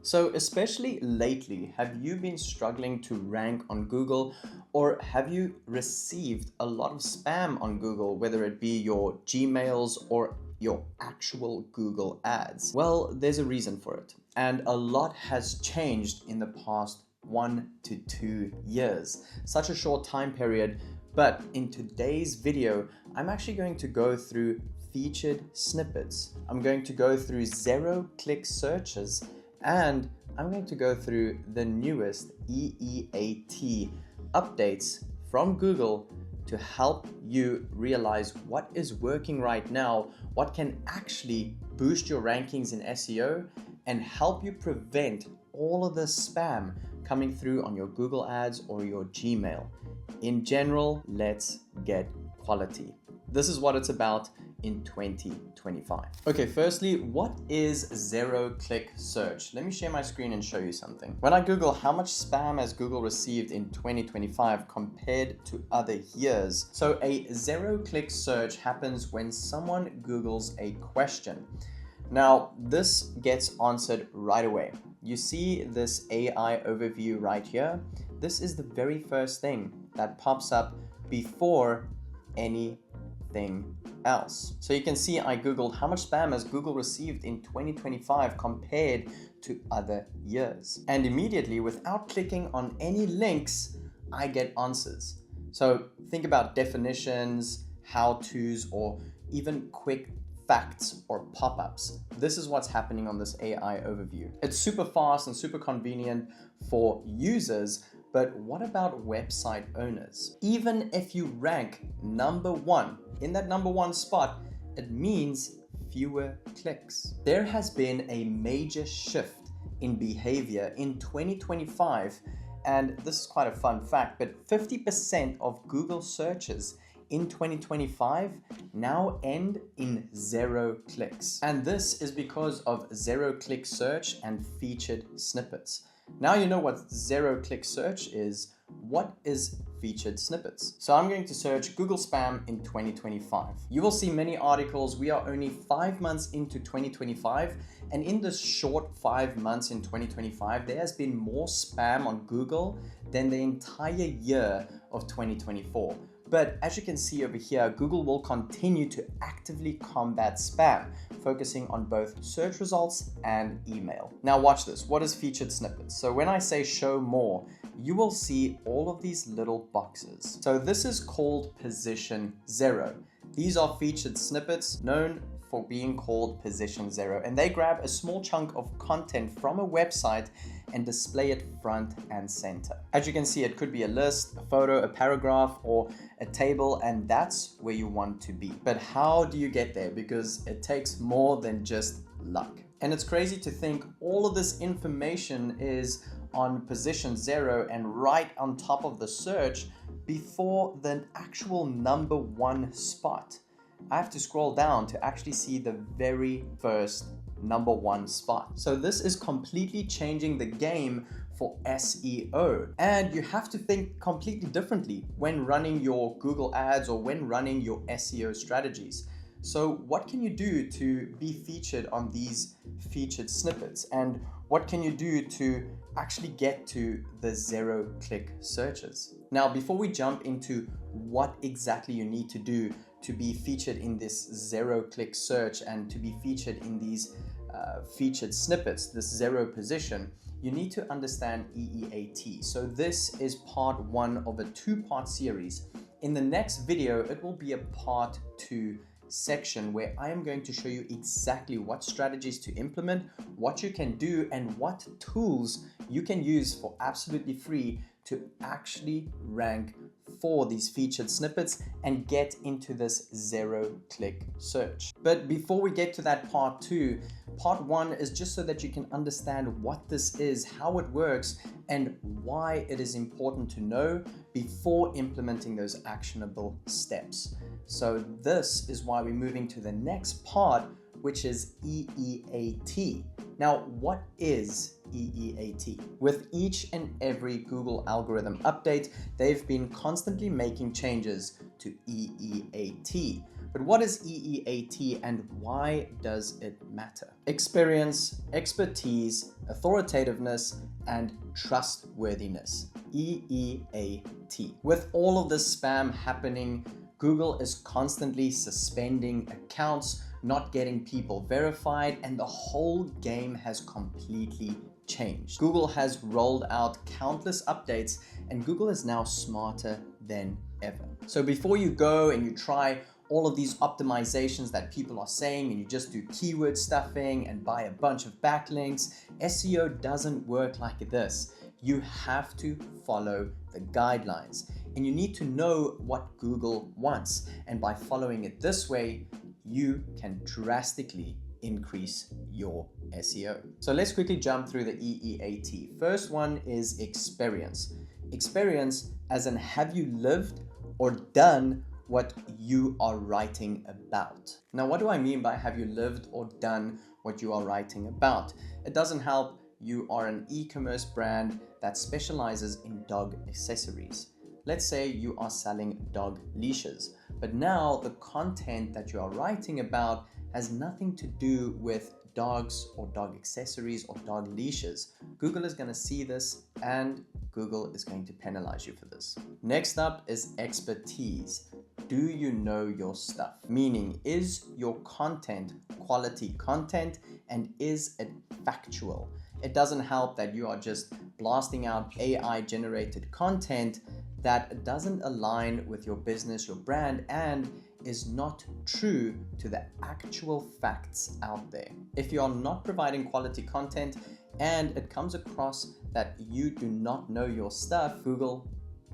So especially lately, have you been struggling to rank on Google, or have you received a lot of spam on Google, whether it be your Gmails or your actual Google ads? Well, there's a reason for it. And a lot has changed in the past 1 to 2 years. Such a short time period. But in today's video, I'm actually going to go through featured snippets. I'm going to go through zero-click searches, and I'm going to go through the newest EEAT updates from Google to help you realize what is working right now, what can actually boost your rankings in SEO, and help you prevent all of the spam coming through on your Google ads or your Gmail. In general, let's get quality. This is what it's about in 2025. Okay, firstly, what is zero-click search? Let me share my screen and show you something. When I Google how much spam has Google received in 2025 compared to other years. So a zero-click search happens when someone Googles a question. Now, this gets answered right away. You see this AI overview right here? This is the very first thing that pops up before anything else. So you can see I Googled how much spam has Google received in 2025 compared to other years. And immediately, without clicking on any links, I get answers. So think about definitions, how-tos, or even quick facts or pop-ups. This is what's happening on this AI overview. It's super fast and super convenient for users, but what about website owners? Even if you rank number one, in that number one spot, it means fewer clicks. There has been a major shift in behavior in 2025, and this is quite a fun fact, but 50% of Google searches in 2025 now end in 0 clicks. And this is because of zero-click search and featured snippets. Now you know what zero-click search is. What is featured snippets? So I'm going to search Google spam in 2025. You will see many articles. We are only 5 months into 2025, and in this short 5 months in 2025, there has been more spam on Google than the entire year of 2024. But as you can see over here, Google will continue to actively combat spam, focusing on both search results and email. Now watch this. What is featured snippets? So when I say show more, you will see all of these little boxes. So this is called position 0. These are featured snippets known for being called position 0, and they grab a small chunk of content from a website and display it front and center. As you can see, it could be a list, a photo, a paragraph, or a table, and that's where you want to be. But how do you get there? Because it takes more than just luck. And it's crazy to think all of this information is on position 0 and right on top of the search before the actual number one spot. I have to scroll down to actually see the very first number one spot. So this is completely changing the game for SEO. And you have to think completely differently when running your Google ads or when running your SEO strategies. So what can you do to be featured on these featured snippets? And what can you do to actually get to the zero-click searches? Now, before we jump into what exactly you need to do to be featured in this zero-click search and to be featured in these featured snippets, this zero position, you need to understand EEAT. So this is part 1 of a 2-part series. In the next video, it will be a part 2 section where I am going to show you exactly what strategies to implement, what you can do, and what tools you can use for absolutely free to actually rank for these featured snippets and get into this zero-click search. But before we get to that part 2, part 1 is just so that you can understand what this is, how it works, and why it is important to know before implementing those actionable steps. So this is why we're moving to the next part, which is EEAT. Now, what is EEAT? With each and every Google algorithm update, they've been constantly making changes to EEAT. But what is EEAT and why does it matter? Experience, expertise, authoritativeness, and trustworthiness. EEAT. With all of this spam happening, Google is constantly suspending accounts, not getting people verified, and the whole game has completely changed. Google has rolled out countless updates, and Google is now smarter than ever. So before you go and you try all of these optimizations that people are saying and you just do keyword stuffing and buy a bunch of backlinks, SEO doesn't work like this. You have to follow the guidelines and you need to know what Google wants. And by following it this way, you can drastically increase your SEO. So let's quickly jump through the EEAT. First one is experience. Experience as in, have you lived or done what you are writing about? Now, what do I mean by have you lived or done what you are writing about? It doesn't help you are an e-commerce brand that specializes in dog accessories. Let's say you are selling dog leashes, but now the content that you are writing about has nothing to do with dogs or dog accessories or dog leashes. Google is going to see this and Google is going to penalize you for this. Next up is expertise. Do you know your stuff? Meaning, is your content quality content and is it factual? It doesn't help that you are just blasting out AI generated content that doesn't align with your business, your brand, and is not true to the actual facts out there. If you are not providing quality content and it comes across that you do not know your stuff, Google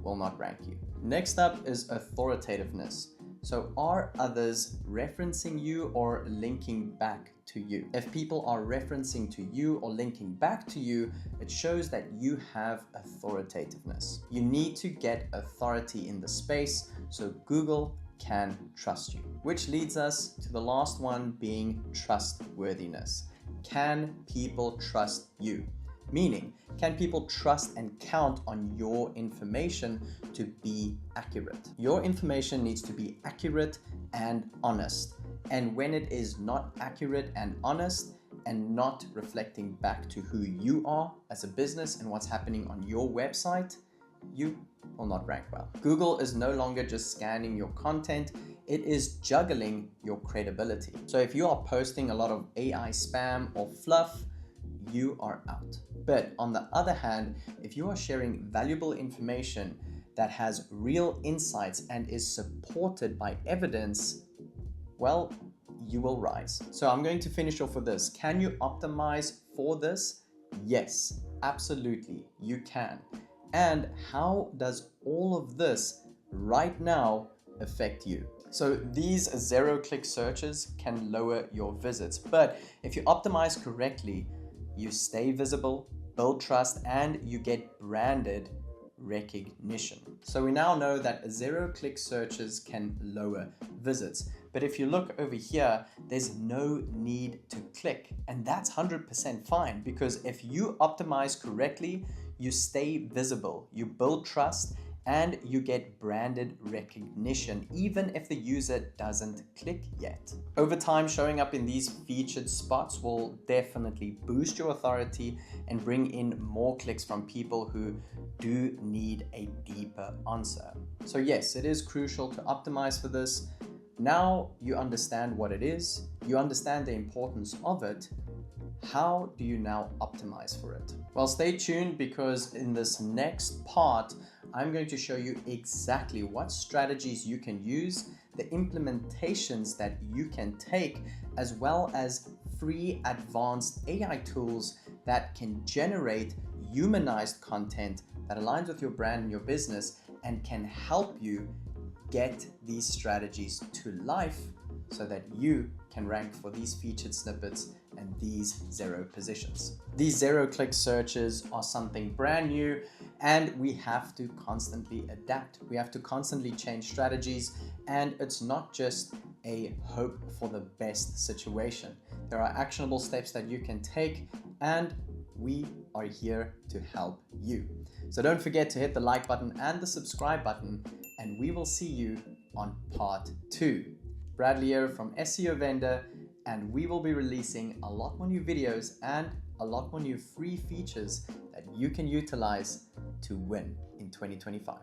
will not rank you. Next up is authoritativeness. So are others referencing you or linking back to you? If people are referencing to you or linking back to you, it shows that you have authoritativeness. You need to get authority in the space so Google can trust you. Which leads us to the last one, being trustworthiness. Can people trust you? Meaning, can people trust and count on your information to be accurate? Your information needs to be accurate and honest. And when it is not accurate and honest and not reflecting back to who you are as a business and what's happening on your website, you will not rank well. Google is no longer just scanning your content, it is juggling your credibility. So if you are posting a lot of AI spam or fluff, you are out. But on the other hand, if you are sharing valuable information that has real insights and is supported by evidence, well, you will rise. So I'm going to finish off with this. Can you optimize for this? Yes, absolutely, you can. And how does all of this right now affect you? So these zero-click searches can lower your visits, but if you optimize correctly, you stay visible, build trust, and you get branded recognition. So we now know that zero-click searches can lower visits. But if you look over here, there's no need to click. And that's 100% fine, because if you optimize correctly, you stay visible, you build trust, and you get branded recognition, even if the user doesn't click yet. Over time, showing up in these featured spots will definitely boost your authority and bring in more clicks from people who do need a deeper answer. So yes, it is crucial to optimize for this. Now you understand what it is, you understand the importance of it. How do you now optimize for it? Well, stay tuned, because in this next part, I'm going to show you exactly what strategies you can use, the implementations that you can take, as well as free advanced AI tools that can generate humanized content that aligns with your brand and your business and can help you get these strategies to life so that you can rank for these featured snippets and these zero positions. These zero-click searches are something brand new, and we have to constantly adapt. We have to constantly change strategies, and it's not just a hope for the best situation. There are actionable steps that you can take, and we are here to help you. So don't forget to hit the like button and the subscribe button, and we will see you on part 2. Bradley here from SEO Vendor, and we will be releasing a lot more new videos and a lot more new free features that you can utilize to win in 2025.